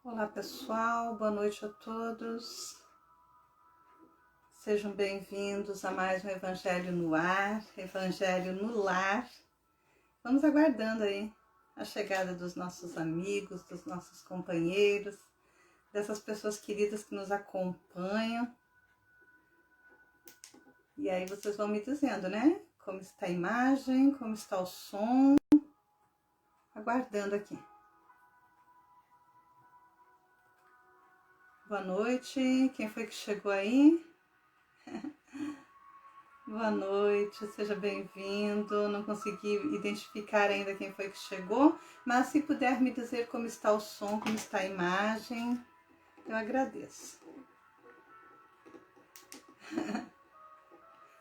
Olá pessoal, boa noite a todos. Sejam bem-vindos a mais um Evangelho no Ar, Evangelho no Lar. Vamos aguardando aí a chegada dos nossos amigos, dos nossos companheiros, dessas pessoas queridas que nos acompanham. E aí vocês vão me dizendo, né? Como está a imagem, como está o som. Aguardando aqui. Boa noite, quem foi que chegou aí? Boa noite, seja bem-vindo. Não consegui identificar ainda quem foi que chegou, mas se puder me dizer como está o som, como está a imagem, eu agradeço.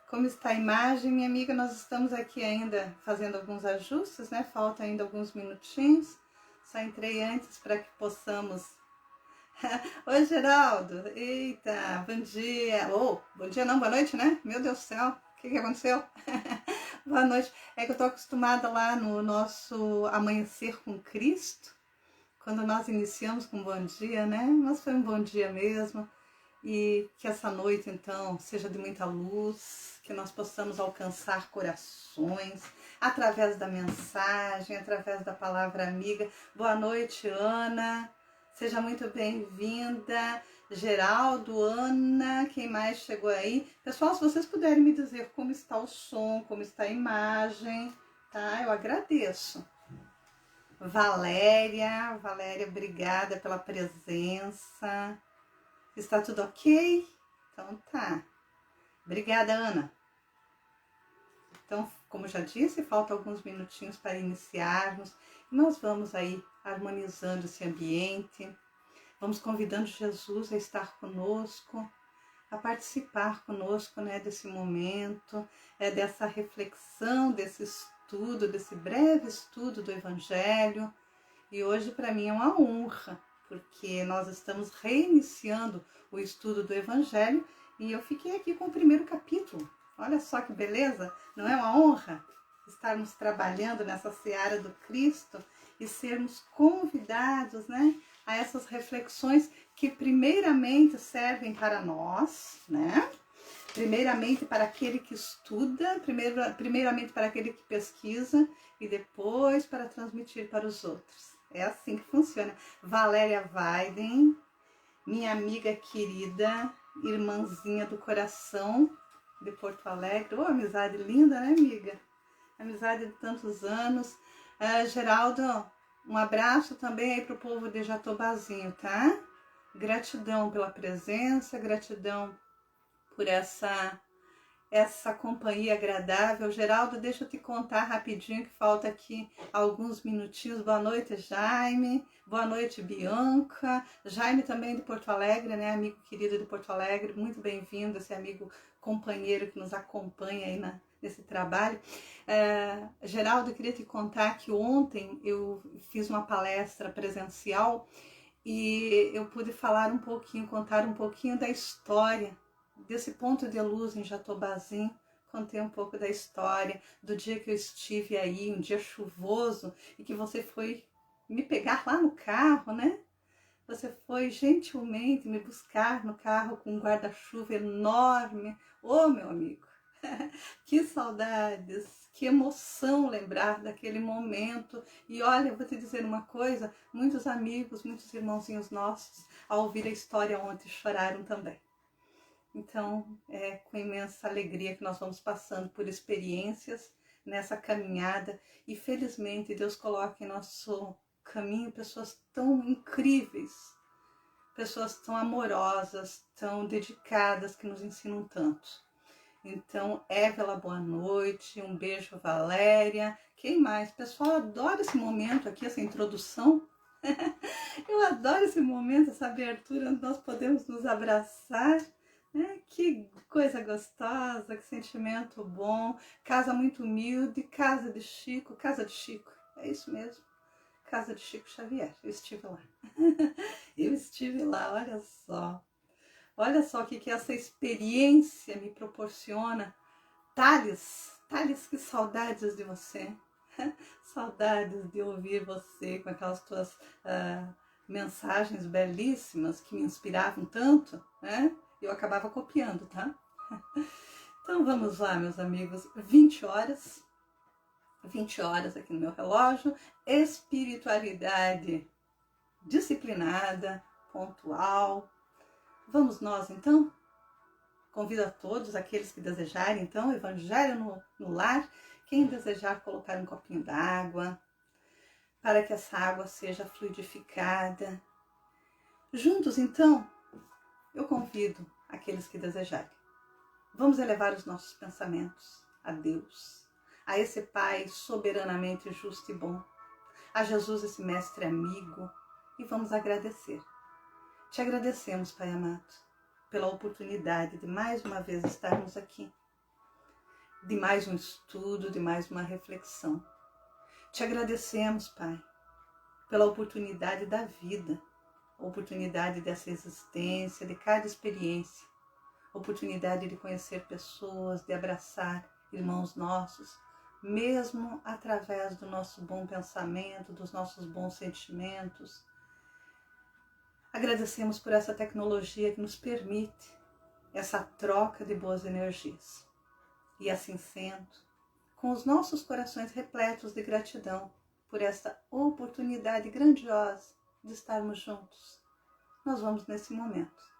Como está a imagem, minha amiga? Nós estamos aqui ainda fazendo alguns ajustes, né? Falta ainda alguns minutinhos. Só entrei antes para que possamos... Oi, Geraldo! Eita, bom dia! Bom dia não, boa noite, né? Meu Deus do céu, o que aconteceu? Boa noite. É que eu tô acostumada lá no nosso Amanhecer com Cristo, quando nós iniciamos com um bom dia, né? Mas foi um bom dia mesmo. E que essa noite, então, seja de muita luz, que nós possamos alcançar corações através da mensagem, através da palavra amiga. Boa noite, Ana. Seja muito bem-vinda. Geraldo, Ana, quem mais chegou aí? Pessoal, se vocês puderem me dizer como está o som, como está a imagem, tá? Eu agradeço. Valéria, obrigada pela presença. Está tudo ok? Então tá. Obrigada, Ana. Então, como já disse, falta alguns minutinhos para iniciarmos. Nós vamos aí harmonizando esse ambiente. Vamos convidando Jesus a estar conosco, a participar conosco, né, desse momento, dessa reflexão, desse estudo, desse breve estudo do Evangelho. E hoje para mim é uma honra, porque nós estamos reiniciando o estudo do Evangelho e eu fiquei aqui com o primeiro capítulo. Olha só que beleza, não é uma honra estarmos trabalhando nessa seara do Cristo e sermos convidados, né, a essas reflexões que primeiramente servem para nós, né? Primeiramente para aquele que estuda, primeiramente para aquele que pesquisa e depois para transmitir para os outros. É assim que funciona. Valéria Weiden, minha amiga querida, irmãzinha do coração de Porto Alegre. Oh, amizade linda, né, amiga? Amizade de tantos anos. Geraldo, um abraço também aí para o povo de Jatobazinho, tá? Gratidão pela presença, gratidão por essa companhia agradável. Geraldo, deixa eu te contar rapidinho que falta aqui alguns minutinhos. Boa noite, Jaime. Boa noite, Bianca. Jaime também de Porto Alegre, né? Amigo querido de Porto Alegre. Muito bem-vindo, esse amigo companheiro que nos acompanha aí nesse trabalho. Geraldo, eu queria te contar que ontem eu fiz uma palestra presencial e eu pude falar um pouquinho, contar um pouquinho da história desse ponto de luz em Jatobazinho. Contei um pouco da história, do dia que eu estive aí, um dia chuvoso, e que você foi me pegar lá no carro, né? Você foi gentilmente me buscar no carro com um guarda-chuva enorme. Ô, meu amigo, que saudades, que emoção lembrar daquele momento. E olha, eu vou te dizer uma coisa, muitos amigos, muitos irmãozinhos nossos, ao ouvir a história ontem, choraram também. Então, é com imensa alegria que nós vamos passando por experiências nessa caminhada e felizmente Deus coloca em nosso caminho pessoas tão incríveis, pessoas tão amorosas, tão dedicadas, que nos ensinam tanto. Então, Évela, boa noite, um beijo, Valéria. Quem mais? Pessoal, adoro esse momento aqui, essa introdução. Eu adoro esse momento, essa abertura onde nós podemos nos abraçar. Que coisa gostosa, que sentimento bom. Casa muito humilde, casa de Chico, é isso mesmo. Casa de Chico Xavier, eu estive lá. Eu estive lá, olha só. Olha só o que essa experiência me proporciona. Thales, que saudades de você. Saudades de ouvir você com aquelas tuas mensagens belíssimas que me inspiravam tanto, né? Eu acabava copiando, tá? Então vamos lá, meus amigos, 20 horas aqui no meu relógio, espiritualidade disciplinada, pontual. Vamos nós então? Convido a todos, aqueles que desejarem então, Evangelho no lar, quem desejar colocar um copinho d'água, para que essa água seja fluidificada. Juntos então, eu convido aqueles que desejarem. Vamos elevar os nossos pensamentos a Deus, a esse Pai soberanamente justo e bom, a Jesus, esse Mestre amigo, e vamos agradecer. Te agradecemos, Pai amado, pela oportunidade de mais uma vez estarmos aqui, de mais um estudo, de mais uma reflexão. Te agradecemos, Pai, pela oportunidade da vida, a oportunidade dessa existência, de cada experiência, oportunidade de conhecer pessoas, de abraçar irmãos nossos, mesmo através do nosso bom pensamento, dos nossos bons sentimentos. Agradecemos por essa tecnologia que nos permite essa troca de boas energias. E assim sendo, com os nossos corações repletos de gratidão por esta oportunidade grandiosa de estarmos juntos, nós vamos nesse momento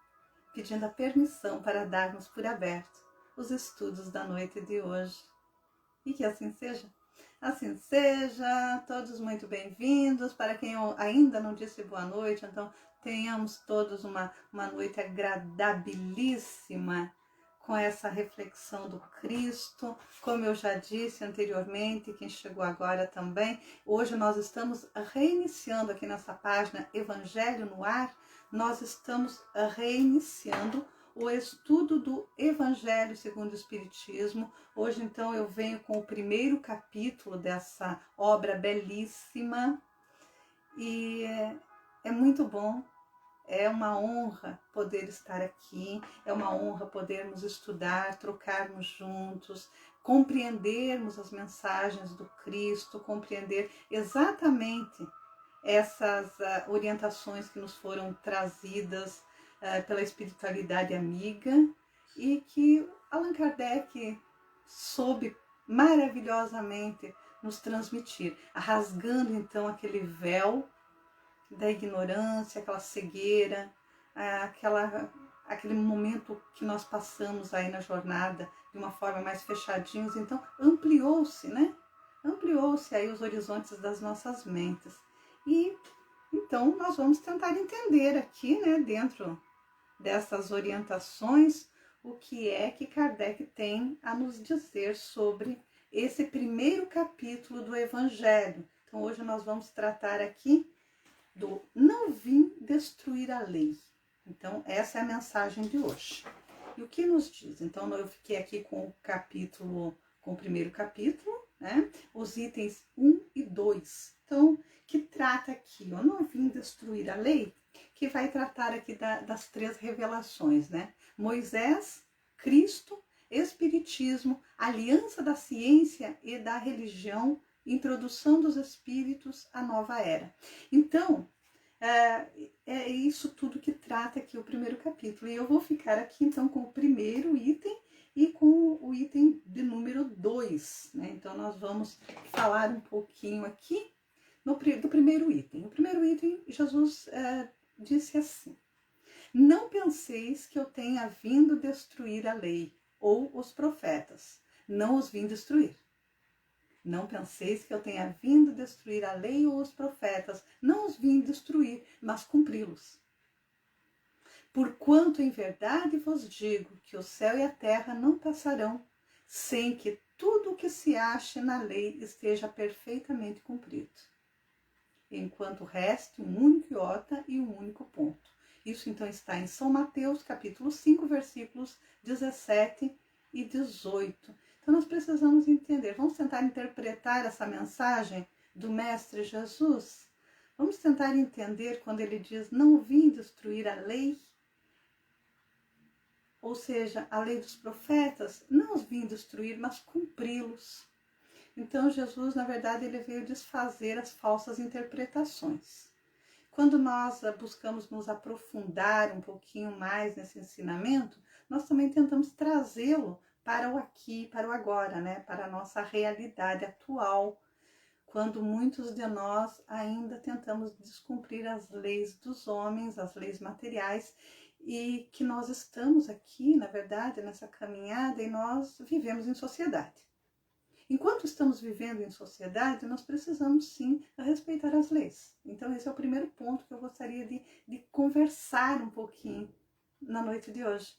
pedindo a permissão para darmos por aberto os estudos da noite de hoje. E que assim seja. Assim seja, todos muito bem-vindos. Para quem eu ainda não disse boa noite, então tenhamos todos uma noite agradabilíssima com essa reflexão do Cristo. Como eu já disse anteriormente, quem chegou agora também, hoje nós estamos reiniciando aqui nessa página Evangelho no Ar, nós estamos reiniciando o estudo do Evangelho segundo o Espiritismo. Hoje, então, eu venho com o primeiro capítulo dessa obra belíssima e é muito bom, é uma honra poder estar aqui, é uma honra podermos estudar, trocarmos juntos, compreendermos as mensagens do Cristo, compreender exatamente essas orientações que nos foram trazidas pela espiritualidade amiga e que Allan Kardec soube maravilhosamente nos transmitir, rasgando então aquele véu da ignorância, aquela cegueira, aquele momento que nós passamos aí na jornada de uma forma mais fechadinhos, então ampliou-se, né? Ampliou-se aí os horizontes das nossas mentes. E então nós vamos tentar entender aqui, né, dentro dessas orientações, o que é que Kardec tem a nos dizer sobre esse primeiro capítulo do Evangelho. Então hoje nós vamos tratar aqui do não vim destruir a lei. Então essa é a mensagem de hoje. E o que nos diz? Então eu fiquei aqui com o primeiro capítulo, né? Os itens 1 e 2. Então, que trata aqui, eu não vim destruir a lei, que vai tratar aqui das três revelações, né? Moisés, Cristo, Espiritismo, aliança da ciência e da religião, introdução dos espíritos à nova era. Então, é isso tudo que trata aqui o primeiro capítulo. E eu vou ficar aqui então com o primeiro item e com o item de número 2, né? Então nós vamos falar um pouquinho aqui do primeiro item. O primeiro item, Jesus disse assim: não penseis que eu tenha vindo destruir a lei ou os profetas. Não os vim destruir. Não penseis que eu tenha vindo destruir a lei ou os profetas. Não os vim destruir, mas cumpri-los. Porquanto em verdade vos digo que o céu e a terra não passarão, sem que tudo o que se ache na lei esteja perfeitamente cumprido. Enquanto reste um único iota e um único ponto. Isso então está em São Mateus, capítulo 5, versículos 17 e 18. Então nós precisamos entender, vamos tentar interpretar essa mensagem do Mestre Jesus? Vamos tentar entender quando ele diz, não vim destruir a lei, ou seja, a lei dos profetas, não os vim destruir, mas cumpri-los. Então Jesus, na verdade, ele veio desfazer as falsas interpretações. quando nós buscamos nos aprofundar um pouquinho mais nesse ensinamento, nós também tentamos trazê-lo para o aqui, para o agora, né? Para a nossa realidade atual, quando muitos de nós ainda tentamos descumprir as leis dos homens, as leis materiais, e que nós estamos aqui, na verdade, nessa caminhada, e nós vivemos em sociedade. Enquanto estamos vivendo em sociedade, nós precisamos sim respeitar as leis. Então esse é o primeiro ponto que eu gostaria de conversar um pouquinho na noite de hoje.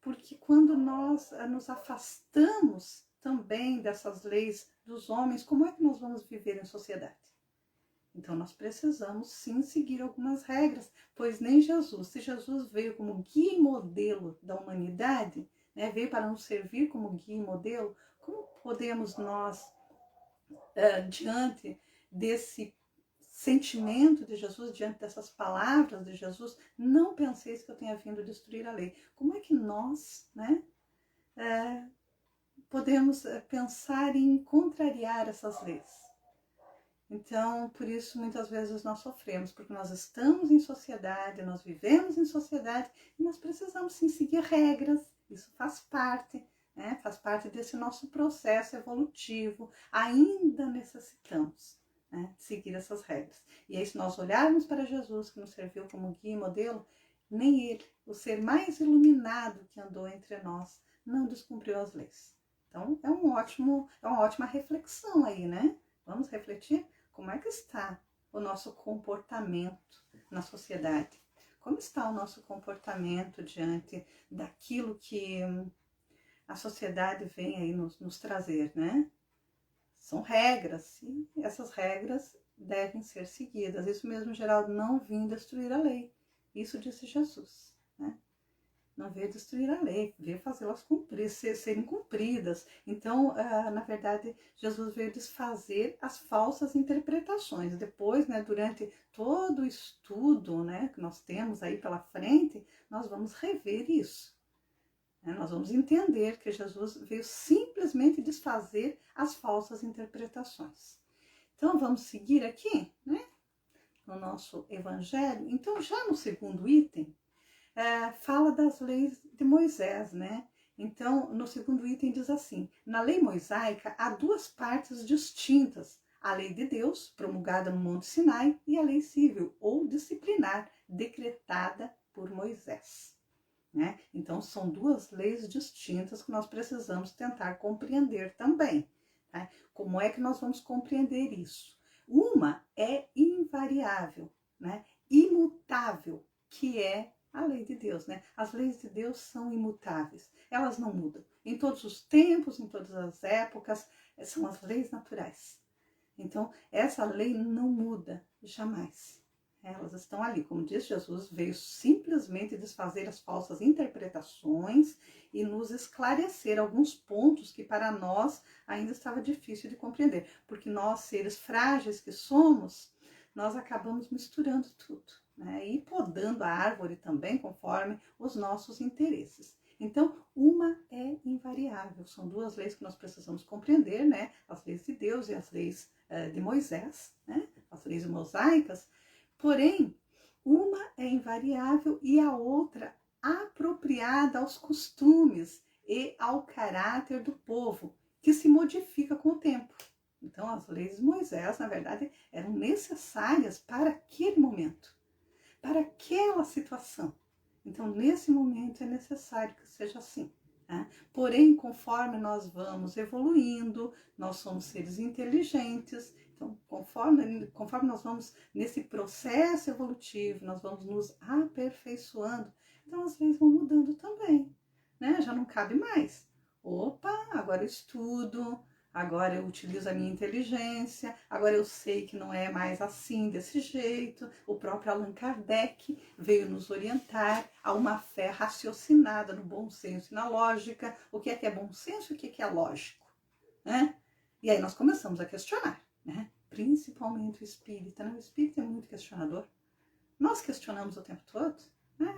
Porque quando nós nos afastamos também dessas leis dos homens, como é que nós vamos viver em sociedade? Então nós precisamos sim seguir algumas regras, pois nem Jesus, se Jesus veio como guia e modelo da humanidade, né, veio para nos servir como guia e modelo, como podemos nós, diante desse sentimento de Jesus, diante dessas palavras de Jesus, não penseis que eu tenha vindo destruir a lei? Como é que nós, né, podemos pensar em contrariar essas leis? Então, por isso, muitas vezes nós sofremos, porque nós estamos em sociedade, nós vivemos em sociedade, e nós precisamos sim seguir regras, isso faz parte, né? Faz parte desse nosso processo evolutivo, ainda necessitamos, né, seguir essas regras. E aí, se nós olharmos para Jesus, que nos serviu como guia e modelo, nem ele, o ser mais iluminado que andou entre nós, não descumpriu as leis. Então, é uma ótima reflexão aí, né? Vamos refletir? Como é que está o nosso comportamento na sociedade? Como está o nosso comportamento diante daquilo que a sociedade vem aí nos trazer, né? São regras, e essas regras devem ser seguidas. Isso mesmo, Geraldo, não vim destruir a lei. Isso disse Jesus, né? Não veio destruir a lei, veio fazê-las cumprir, serem cumpridas. Então, na verdade, Jesus veio desfazer as falsas interpretações. Depois, né, durante todo o estudo, né, que nós temos aí pela frente, nós vamos rever isso. Né? Nós vamos entender que Jesus veio simplesmente desfazer as falsas interpretações. Então, vamos seguir aqui, né, no nosso evangelho. Então, já no segundo item, fala das leis de Moisés, né? Então, no segundo item diz assim: na lei mosaica há duas partes distintas, a lei de Deus, promulgada no Monte Sinai, e a lei civil, ou disciplinar, decretada por Moisés. Né? Então, são duas leis distintas que nós precisamos tentar compreender também. Tá? Como é que nós vamos compreender isso? Uma é invariável, né? Imutável, que é a lei de Deus, né? As leis de Deus são imutáveis, elas não mudam. Em todos os tempos, em todas as épocas, são as leis naturais. Então, essa lei não muda jamais. Elas estão ali, como diz Jesus, veio simplesmente desfazer as falsas interpretações e nos esclarecer alguns pontos que para nós ainda estava difícil de compreender. Porque nós, seres frágeis que somos, nós acabamos misturando tudo, né? E podando a árvore também conforme os nossos interesses. Então, uma é invariável. São duas leis que nós precisamos compreender, né? As leis de Deus e as leis de Moisés, né? As leis mosaicas. Porém, uma é invariável e a outra apropriada aos costumes e ao caráter do povo, que se modifica com o tempo. Então, as leis de Moisés, na verdade, eram necessárias para aquele momento, para aquela situação. Então, nesse momento é necessário que seja assim. Né? Porém, conforme nós vamos evoluindo, nós somos seres inteligentes. Então, conforme nós vamos nesse processo evolutivo, nós vamos nos aperfeiçoando, então as leis vão mudando também. Né? Já não cabe mais. Opa, agora eu estudo, agora eu utilizo a minha inteligência, agora eu sei que não é mais assim, desse jeito. O próprio Allan Kardec veio nos orientar a uma fé raciocinada no bom senso e na lógica. O que é bom senso e o que é lógico? Né? E aí nós começamos a questionar, né? Principalmente o espírita. Né? O espírita é muito questionador. Nós questionamos o tempo todo.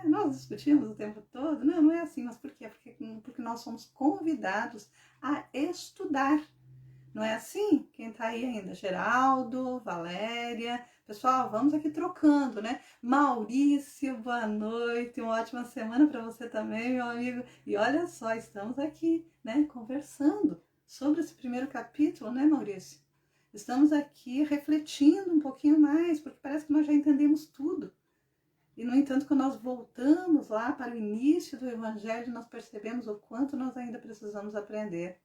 Nós discutimos o tempo todo. Não é assim, mas por quê? Porque nós somos convidados a estudar. Não é assim? Quem tá aí ainda? Geraldo, Valéria. Pessoal, vamos aqui trocando, né? Maurício, boa noite. Uma ótima semana para você também, meu amigo. E olha só, estamos aqui, né? Conversando sobre esse primeiro capítulo, né, Maurício? Estamos aqui refletindo um pouquinho mais, porque parece que nós já entendemos tudo. E, no entanto, quando nós voltamos lá para o início do Evangelho, nós percebemos o quanto nós ainda precisamos aprender.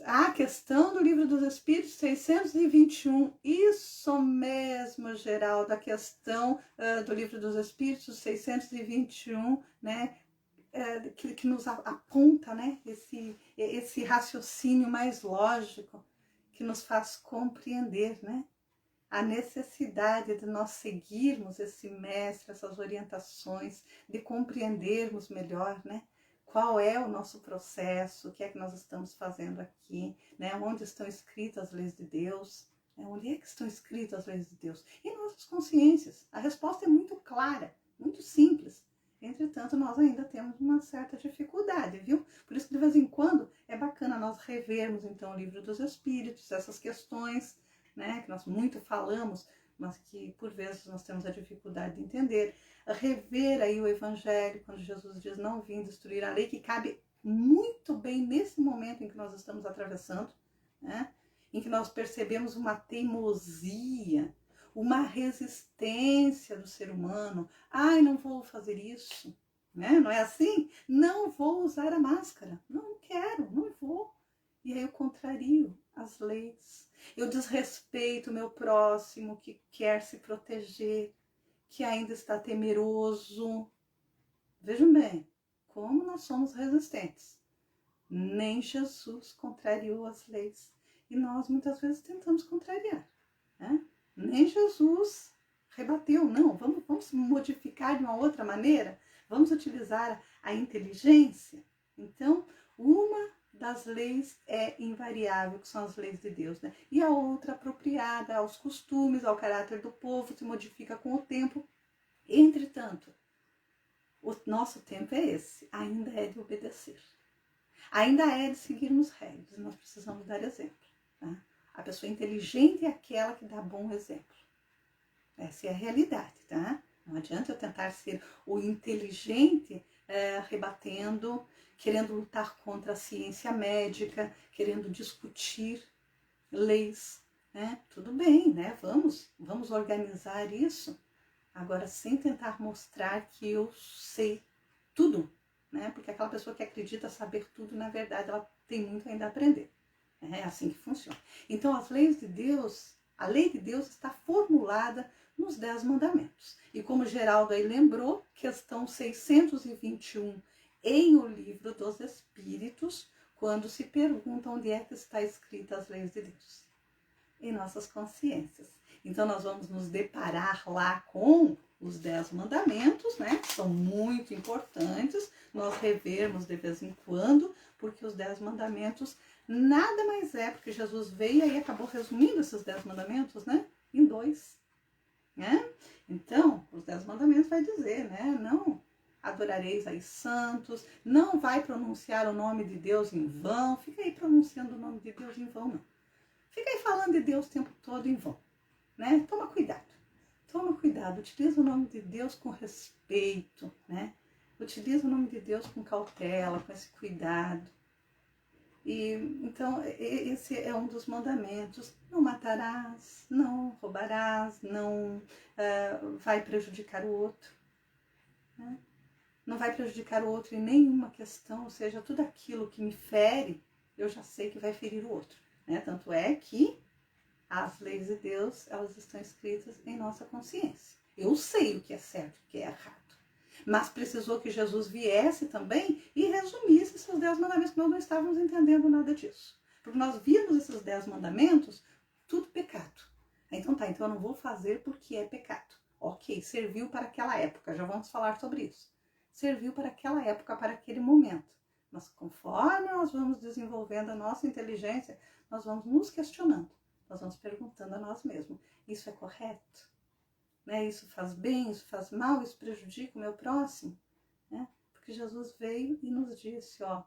A questão do Livro dos Espíritos, 621. Isso mesmo, Geraldo, a questão do Livro dos Espíritos, 621, né? Que nos aponta, né? Esse raciocínio mais lógico, que nos faz compreender, né? A necessidade de nós seguirmos esse mestre, essas orientações, de compreendermos melhor, né? Qual é o nosso processo, o que é que nós estamos fazendo aqui, né? Onde estão escritas as leis de Deus, né? Onde é que estão escritas as leis de Deus? Em nossas consciências. A resposta é muito clara, muito simples. Entretanto, nós ainda temos uma certa dificuldade, viu? Por isso que de vez em quando é bacana nós revermos então o Livro dos Espíritos, essas questões, né, que nós muito falamos, mas que por vezes nós temos a dificuldade de entender. Rever aí o Evangelho, quando Jesus diz não vim destruir a lei, que cabe muito bem nesse momento em que nós estamos atravessando, né, em que nós percebemos uma teimosia, uma resistência do ser humano. Ai, não vou fazer isso, né? Não é assim? Não vou usar a máscara, não quero, não vou. E aí eu contrario as leis. Eu desrespeito o meu próximo que quer se proteger, que ainda está temeroso. Vejam bem, como nós somos resistentes. Nem Jesus contrariou as leis. E nós muitas vezes tentamos contrariar, né? Nem Jesus rebateu, não. Vamos modificar de uma outra maneira. Vamos utilizar a inteligência. Então, uma das leis é invariável, que são as leis de Deus, né? E a outra apropriada aos costumes, ao caráter do povo, se modifica com o tempo. Entretanto, o nosso tempo é esse, ainda é de obedecer. Ainda é de seguirmos regras, nós precisamos dar exemplo. Tá? A pessoa inteligente é aquela que dá bom exemplo. Essa é a realidade, tá? Não adianta eu tentar ser o inteligente rebatendo, querendo lutar contra a ciência médica, querendo discutir leis, né? Tudo bem, né? Vamos organizar isso. Agora, sem tentar mostrar que eu sei tudo, né? Porque aquela pessoa que acredita saber tudo, na verdade, ela tem muito ainda a aprender. É assim que funciona. Então, as leis de Deus, a lei de Deus está formulada nos 10 mandamentos. E como Geraldo aí lembrou, questão 621 em O Livro dos Espíritos, quando se pergunta onde é que está escrita as leis de Deus. Em nossas consciências. Então, nós vamos nos deparar lá com os 10 mandamentos, né? Que são muito importantes nós revermos de vez em quando, porque os 10 mandamentos nada mais é, porque Jesus veio e aí acabou resumindo esses 10 mandamentos, né? Em 2. Né? Então, os 10 mandamentos vai dizer, né? Não adorareis aí santos, não vai pronunciar o nome de Deus em vão, fica aí pronunciando o nome de Deus em vão, não. Fica aí falando de Deus o tempo todo em vão, né? Toma cuidado, utiliza o nome de Deus com respeito, né? Utiliza o nome de Deus com cautela, com esse cuidado. E então esse é um dos mandamentos. Não matarás, não roubarás, não vai prejudicar o outro, né? Não vai prejudicar o outro em nenhuma questão, ou seja, tudo aquilo que me fere, eu já sei que vai ferir o outro, né? Tanto é que as leis de Deus, elas estão escritas em nossa consciência. Eu sei o que é certo e o que é errado. Mas precisou que Jesus viesse também e resumisse esses 10 mandamentos, que nós não estávamos entendendo nada disso. Porque nós vimos esses 10 mandamentos, tudo pecado. Então tá, então eu não vou fazer porque é pecado. Ok, serviu para aquela época, já vamos falar sobre isso. Serviu para aquela época, para aquele momento. Mas conforme nós vamos desenvolvendo a nossa inteligência, nós vamos nos questionando. Nós vamos perguntando a nós mesmos, isso é correto? Né? Isso faz bem, isso faz mal, isso prejudica o meu próximo? Né? Porque Jesus veio e nos disse, ó,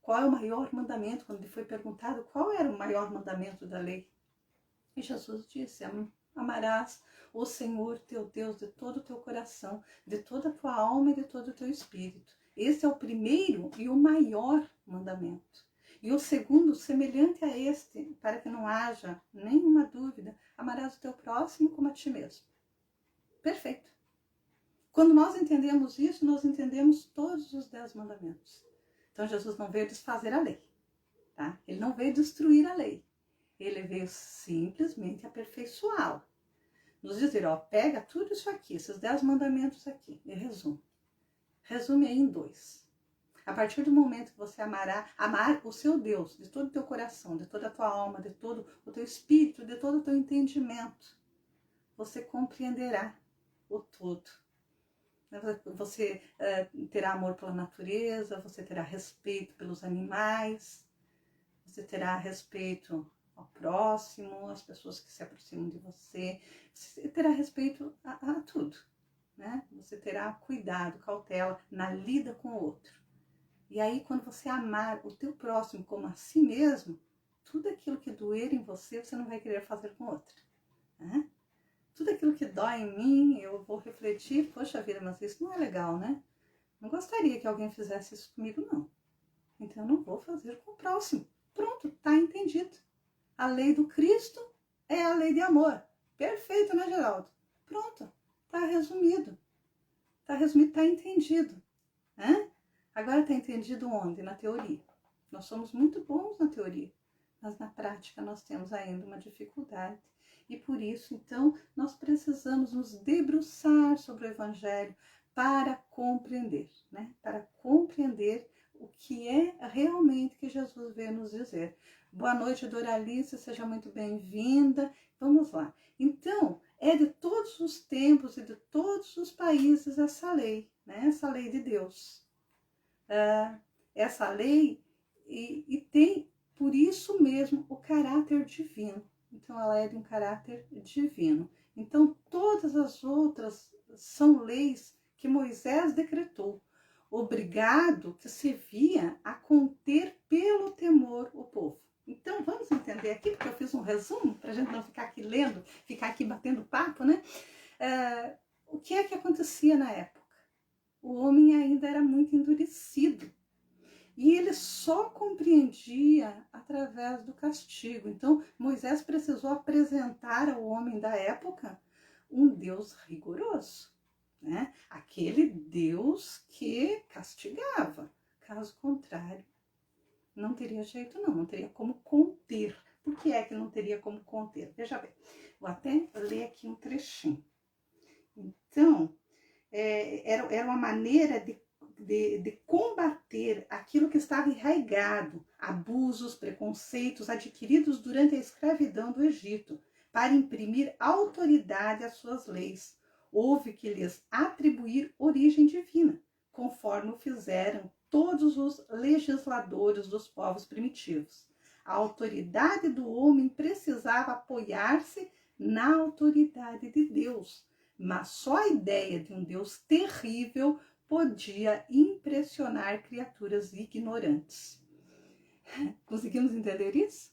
qual é o maior mandamento, quando lhe foi perguntado qual era o maior mandamento da lei. E Jesus disse, amarás o Senhor teu Deus de todo o teu coração, de toda a tua alma e de todo o teu espírito. Esse é o primeiro e o maior mandamento. E o segundo, semelhante a este, para que não haja nenhuma dúvida, amarás o teu próximo como a ti mesmo. Perfeito. Quando nós entendemos isso, nós entendemos todos os 10 mandamentos. Então Jesus não veio desfazer a lei, tá? Ele não veio destruir a lei. Ele veio simplesmente aperfeiçoá-la. Nos dizer, ó, pega tudo isso aqui, esses 10 mandamentos aqui, e resume. Resume aí em 2. A partir do momento que você amar o seu Deus de todo o teu coração, de toda a tua alma, de todo o teu espírito, de todo o teu entendimento, você compreenderá o todo. Você terá amor pela natureza, você terá respeito pelos animais, você terá respeito ao próximo, às pessoas que se aproximam de você terá respeito a tudo, né? Você terá cuidado, cautela na lida com o outro. E aí, quando você amar o teu próximo como a si mesmo, tudo aquilo que doer em você, você não vai querer fazer com outro, né? Tudo aquilo que dói em mim, eu vou refletir, poxa vida, mas isso não é legal, né? Não gostaria que alguém fizesse isso comigo, não. Então, eu não vou fazer com o próximo. Pronto, tá entendido. A lei do Cristo é a lei de amor. Perfeito, né, Geraldo? Pronto, tá resumido. Tá resumido, tá entendido. Né? Agora tá entendido onde? Na teoria. Nós somos muito bons na teoria, mas na prática nós temos ainda uma dificuldade. E por isso, então, nós precisamos nos debruçar sobre o Evangelho para compreender, né? Para compreender o que é realmente que Jesus veio nos dizer. Boa noite, Doralice, seja muito bem-vinda. Vamos lá. Então, é de todos os tempos e de todos os países essa lei, né? Essa lei de Deus. Essa lei e tem, por isso mesmo, o caráter divino. Então, ela é de um caráter divino. Então, todas as outras são leis que Moisés decretou, obrigado que se via a conter pelo temor o povo. Então, vamos entender aqui, porque eu fiz um resumo, para a gente não ficar aqui lendo, ficar aqui batendo papo, né? O que é que acontecia na época? O homem ainda era muito endurecido. E ele só compreendia através do castigo. Então, Moisés precisou apresentar ao homem da época um Deus rigoroso, né? Aquele Deus que castigava. Caso contrário, não teria jeito não teria como conter. Por que é que não teria como conter? Veja bem, vou até ler aqui um trechinho. Então, era uma maneira de combater aquilo que estava enraizado, abusos, preconceitos adquiridos durante a escravidão do Egito, para imprimir autoridade às suas leis. Houve que lhes atribuir origem divina, conforme o fizeram todos os legisladores dos povos primitivos. A autoridade do homem precisava apoiar-se na autoridade de Deus, mas só a ideia de um Deus terrível podia impressionar criaturas ignorantes. Conseguimos entender isso?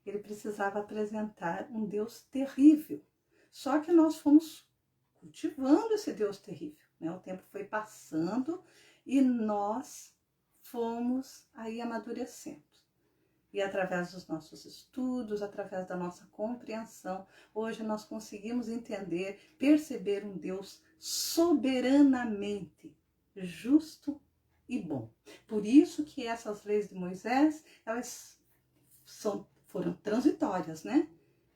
Ele precisava apresentar um Deus terrível. Só que nós fomos cultivando esse Deus terrível, né? O tempo foi passando e nós fomos aí amadurecendo. E através dos nossos estudos, através da nossa compreensão, hoje nós conseguimos entender, perceber um Deus soberanamente justo e bom. Por isso que essas leis de Moisés, elas foram transitórias, né?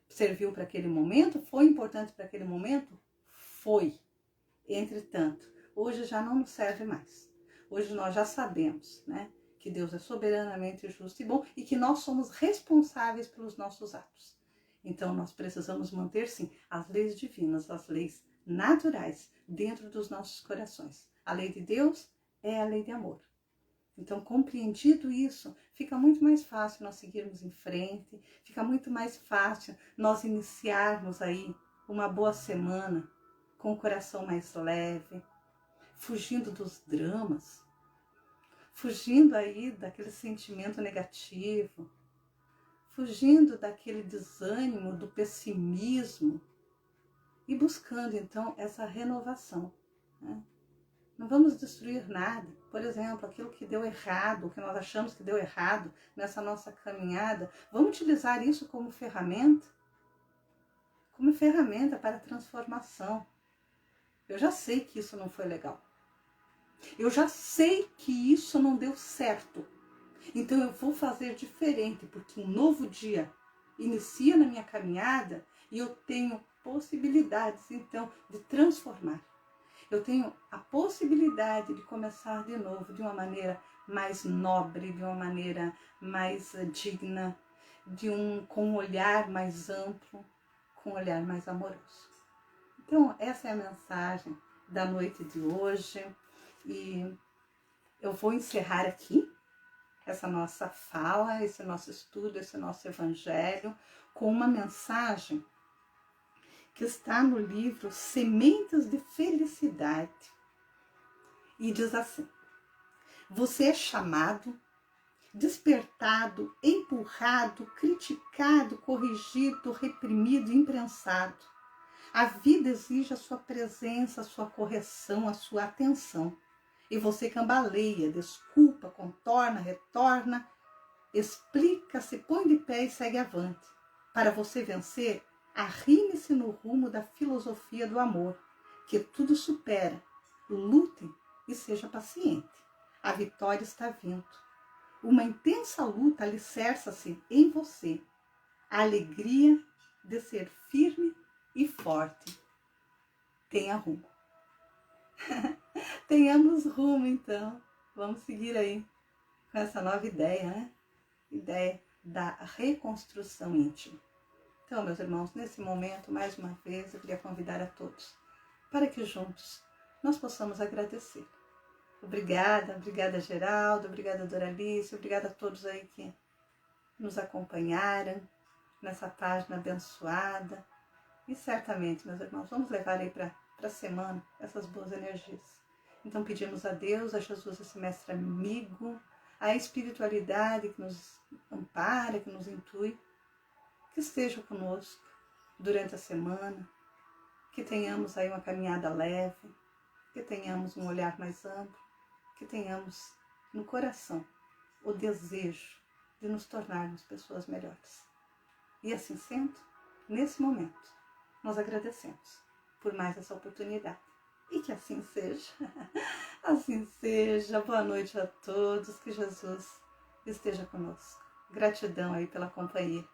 Serviu para aquele momento, foi importante para aquele momento? Foi. Entretanto, hoje já não nos serve mais. Hoje nós já sabemos, né? Que Deus é soberanamente justo e bom e que nós somos responsáveis pelos nossos atos. Então, nós precisamos manter, sim, as leis divinas, as leis naturais dentro dos nossos corações. A lei de Deus é a lei de amor. Então, compreendido isso, fica muito mais fácil nós seguirmos em frente, fica muito mais fácil nós iniciarmos aí uma boa semana com o coração mais leve, fugindo dos dramas, fugindo aí daquele sentimento negativo, fugindo daquele desânimo, do pessimismo e buscando então essa renovação, né? Não vamos destruir nada. Por exemplo, aquilo que deu errado, o que nós achamos que deu errado nessa nossa caminhada, vamos utilizar isso como ferramenta para a transformação. Eu já sei que isso não foi legal. Eu já sei que isso não deu certo. Então eu vou fazer diferente, porque um novo dia inicia na minha caminhada e eu tenho possibilidades então de transformar. Eu tenho a possibilidade de começar de novo de uma maneira mais nobre, de uma maneira mais digna, com um olhar mais amplo, com um olhar mais amoroso. Então essa é a mensagem da noite de hoje e eu vou encerrar aqui essa nossa fala, esse nosso estudo, esse nosso evangelho, com uma mensagem que está no livro Sementes de Felicidade. E diz assim: você é chamado, despertado, empurrado, criticado, corrigido, reprimido, imprensado. A vida exige a sua presença, a sua correção, a sua atenção. E você cambaleia, desculpa, contorna, retorna, explica, se põe de pé e segue avante. Para você vencer, arrime-se no rumo da filosofia do amor, que tudo supera. Lute e seja paciente. A vitória está vindo. Uma intensa luta alicerça-se em você. A alegria de ser firme e forte. Tenha rumo. Tenhamos rumo, então. Vamos seguir aí com essa nova ideia, né? Ideia da reconstrução íntima. Então, meus irmãos, nesse momento, mais uma vez, eu queria convidar a todos para que juntos nós possamos agradecer. Obrigada Geraldo, obrigada Doralice, obrigada a todos aí que nos acompanharam nessa página abençoada. E certamente, meus irmãos, vamos levar aí para a semana essas boas energias. Então pedimos a Deus, a Jesus, esse mestre amigo, a espiritualidade que nos ampara, que nos intui, que esteja conosco durante a semana, que tenhamos aí uma caminhada leve, que tenhamos um olhar mais amplo, que tenhamos no coração o desejo de nos tornarmos pessoas melhores. E assim sendo, nesse momento, nós agradecemos por mais essa oportunidade. E que assim seja. Assim seja. Boa noite a todos. Que Jesus esteja conosco. Gratidão aí pela companhia.